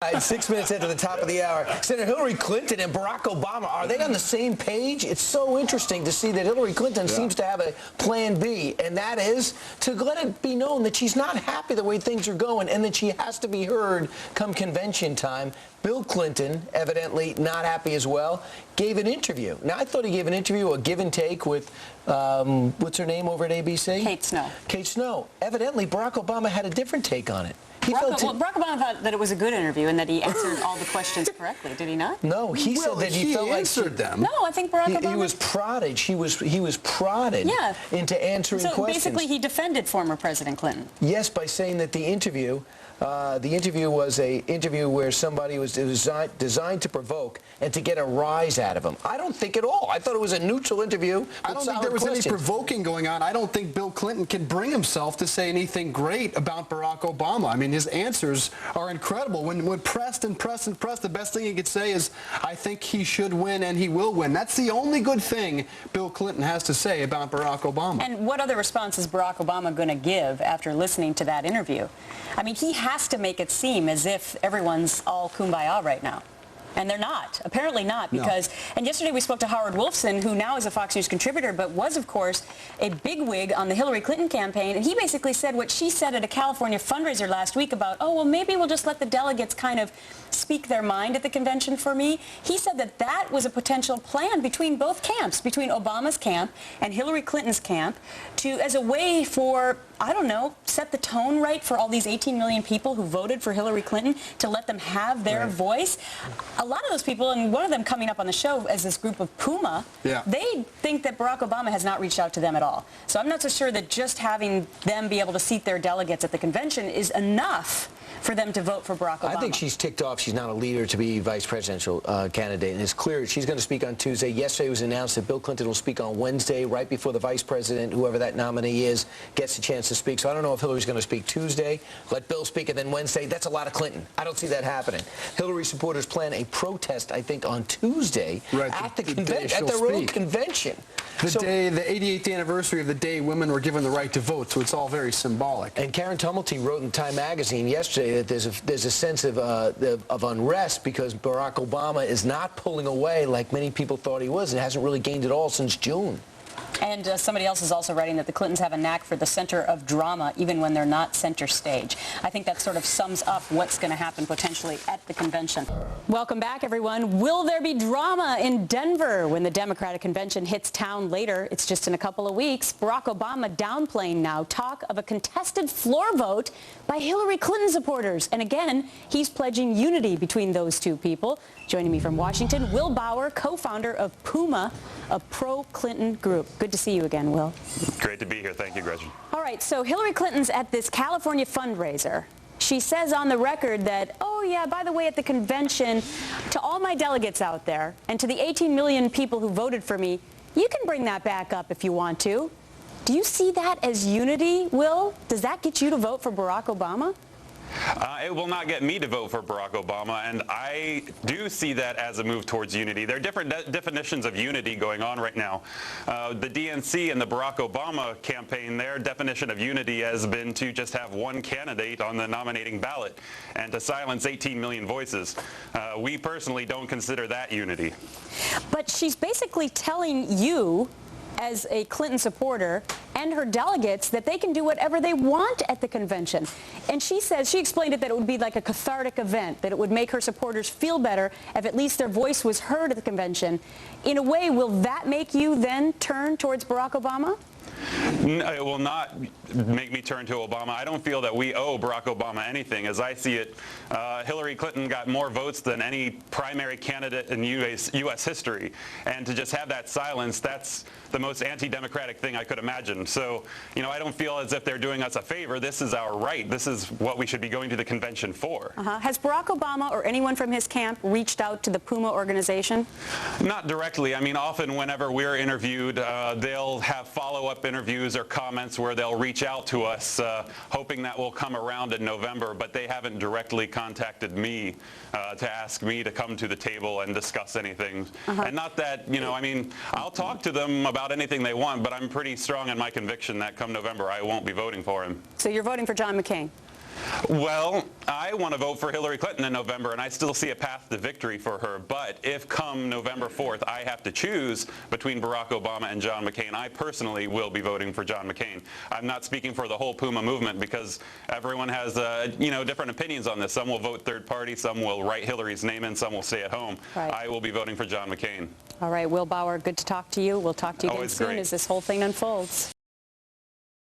6 minutes into the top of the hour, Senator Hillary Clinton and Barack Obama, are they on the same page? It's so interesting to see that Hillary Clinton seems to have a plan B, and that is to let it be known that she's not happy the way things are going and that she has to be heard come convention time. Bill Clinton, evidently not happy as well, gave an interview. Now, I thought he gave an interview, a give and take with, what's her name over at ABC? Kate Snow. Kate Snow. Evidently, Barack Obama had a different take on it. Barack Obama thought that it was a good interview and that he answered all the questions correctly. Did he not? No, he said that he felt like answered them. No, I think Barack Obama... He was prodded. He was prodded into answering questions. So basically he defended former President Clinton. Yes, by saying that the interview was an interview where somebody was designed to provoke and to get a rise out of him. I don't think at all. I thought it was a neutral interview. I don't think there was any provoking going on. I don't think Bill Clinton can bring himself to say anything great about Barack Obama. I mean, his answers are incredible. When pressed and pressed and pressed, the best thing he could say is, I think he should win and he will win. That's the only good thing Bill Clinton has to say about Barack Obama. And what other response is Barack Obama going to give after listening to that interview? I mean, he has to make it seem as if everyone's all kumbaya right now. And they're not. Apparently not, because... No. And yesterday we spoke to Howard Wolfson, who now is a Fox News contributor, but was, of course, a bigwig on the Hillary Clinton campaign. And he basically said what she said at a California fundraiser last week about, oh, well, maybe we'll just let the delegates kind of speak their mind at the convention for me. He said that that was a potential plan between both camps, between Obama's camp and Hillary Clinton's camp, as a way for, I don't know, set the tone right for all these 18 million people who voted for Hillary Clinton, to let them have their voice. A lot of those people, and one of them coming up on the show as this group of Puma, they think that Barack Obama has not reached out to them at all. So I'm not so sure that just having them be able to seat their delegates at the convention is enough for them to vote for Barack Obama. I think she's ticked off. She's not a leader to be vice presidential candidate. And it's clear she's going to speak on Tuesday. Yesterday it was announced that Bill Clinton will speak on Wednesday, right before the vice president, whoever that nominee is, gets a chance to speak. So I don't know if Hillary's going to speak Tuesday, let Bill speak, and then Wednesday. That's a lot of Clinton. I don't see that happening. Hillary supporters plan a protest, I think, on Tuesday at the road convention. The 88th anniversary of the day women were given the right to vote, so it's all very symbolic. And Karen Tumulty wrote in Time magazine yesterday that there's a sense of unrest because Barack Obama is not pulling away like many people thought he was. It hasn't really gained at all since June. And somebody else is also writing that the Clintons have a knack for the center of drama, even when they're not center stage. I think that sort of sums up what's going to happen potentially at the convention. Welcome back, everyone. Will there be drama in Denver when the Democratic convention hits town later? It's just in a couple of weeks. Barack Obama downplaying now talk of a contested floor vote by Hillary Clinton supporters. And again, he's pledging unity between those two people. Joining me from Washington, Will Bauer, co-founder of Puma, a pro-Clinton group. Good to see you again, Will. Great to be here. Thank you, Gretchen. All right, so Hillary Clinton's at this California fundraiser. She says on the record that, oh, yeah, by the way, at the convention, to all my delegates out there and to the 18 million people who voted for me, you can bring that back up if you want to. Do you see that as unity, Will? Does that get you to vote for Barack Obama? It will not get me to vote for Barack Obama, and I do see that as a move towards unity. There are different definitions of unity going on right now. The DNC and the Barack Obama campaign, their definition of unity has been to just have one candidate on the nominating ballot and to silence 18 million voices. We personally don't consider that unity. But she's basically telling you, as a Clinton supporter, and her delegates, that they can do whatever they want at the convention. And she says, she explained it, that it would be like a cathartic event, that it would make her supporters feel better if at least their voice was heard at the convention. In a way, will that make you then turn towards Barack Obama? It will not make me turn to Obama. I don't feel that we owe Barack Obama anything. As I see it, Hillary Clinton got more votes than any primary candidate in U.S. history. And to just have that silence, that's the most anti-democratic thing I could imagine. So, you know, I don't feel as if they're doing us a favor. This is our right. This is what we should be going to the convention for. Has Barack Obama or anyone from his camp reached out to the Puma organization? Not directly. I mean, often whenever we're interviewed, they'll have follow-up interviews or comments where they'll reach out to us, hoping that will come around in November, but they haven't directly contacted me to ask me to come to the table and discuss anything. And not that, you know, I mean, I'll talk to them about anything they want, but I'm pretty strong in my conviction that come November I won't be voting for him. So you're voting for John McCain? Well, I want to vote for Hillary Clinton in November, and I still see a path to victory for her. But if come November 4th, I have to choose between Barack Obama and John McCain, I personally will be voting for John McCain. I'm not speaking for the whole Puma movement because everyone has, different opinions on this. Some will vote third party, some will write Hillary's name in, some will stay at home. Right. I will be voting for John McCain. All right, Will Bauer, good to talk to you. We'll talk to you again Always soon great. as this whole thing unfolds.